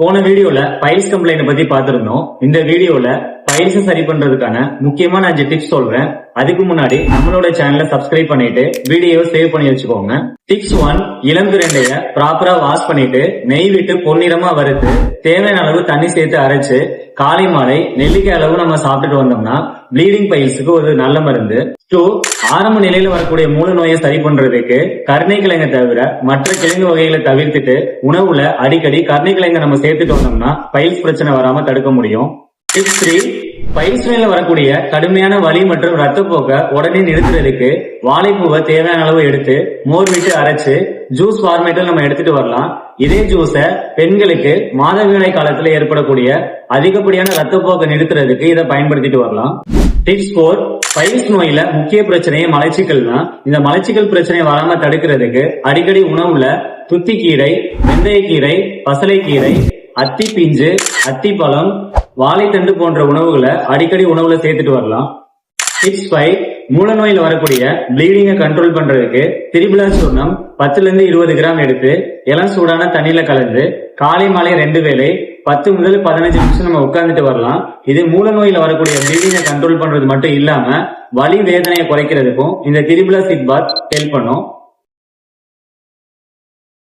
போன வீடியோல files complaint பத்தி பார்த்திருந்தோம். இந்த வீடியோல பைல்ஸ் சரி பண்றதுக்கான முக்கியமான 5 டிப்ஸ் சொல்றேன். அதுக்கு முன்னாடி நம்மளோட சேனலை சப்ஸ்கிரைப் பண்ணிட்டு வீடியோவை சேவ் பண்ணி வச்சுக்கோங்க. டிப்ஸ் 1, இளம் பிரண்டைய ப்ராப்பரா வாஷ் பண்ணிட்டு நெய் விட்டு பொன்னிறமா வறுத்து தேவையான அளவு தண்ணி சேர்த்து அரைச்சு காலை மாலை நெல்லிக்காய் அளவு நம்ம சாப்பிட்டுட்டு வந்தோம்னா ப்ளீடிங் பைல்ஸுக்கு ஒரு நல்ல மருந்து. 2, ஆரம்ப நிலையில வரக்கூடிய மூல நோயை சரி பண்றதுக்கு கருணைக்கிழங்க தவிர மற்ற கிழங்கு வகைகளை தவிர்த்துட்டு உணவுல அடிக்கடி கருணைக்கிழங்க நம்ம சேர்த்துட்டு வந்தோம்னா பைல்ஸ் பிரச்சனை வராம தடுக்க முடியும். டிப்ஸ் 3, பைல்ஸ் மேல வரக்கூடிய கடுமையான வலி மற்றும் ரத்தப்போக்க உடனே நிறுத்துறதுக்கு வாழைப்பூவை தேவையான அளவு எடுத்து மோர் விட்டு அரைச்சு ஜூஸ் ஃபார்மேட்டில் நம்ம எடுத்துட்டு வரலாம். இதே ஜூஸ பெண்களுக்கு மாதவிடாய் காலத்துல ஏற்படக்கூடிய அதிகப்படியான ரத்தப்போக்க நிறுத்துறதுக்கு இதை பயன்படுத்திட்டு வரலாம். டிப்ஸ் 4, பைல்ஸ் நோயில முக்கிய பிரச்சனையே மலச்சிக்கல் தான். இந்த மலச்சிக்கல் பிரச்சனை வராம தடுக்கிறதுக்கு அடிக்கடி உணவுல துத்திக்கீரை, வெந்தயக்கீரை, பசலைக்கீரை, அத்தி பிஞ்சு, அத்திப்பழம், வாழைத்தண்டு போன்ற உணவுகளை அடிக்கடி உணவுல சேர்த்துட்டு வரலாம். டிப்ஸ் 5, மூல நோயில் வரக்கூடிய ப்ளீடிங்கை கண்ட்ரோல் பண்றதுக்கு திரிபுலா சூர்ணம் 10 to 20 கிராம் எடுத்து இளம் சூடான தண்ணியில கலந்து காலை மாலை 2 வேளை 10 முதல் 15 நிமிஷம் நம்ம உட்கார்ந்துட்டு வரலாம். இது மூல நோயில வரக்கூடிய ப்ளீடிங்கை கண்ட்ரோல் பண்றது மட்டும் இல்லாம வலி வேதனையை குறைக்கிறதுக்கும் இந்த திரிபுலா சிட் பாத் ஹெல்ப் பண்ணும்.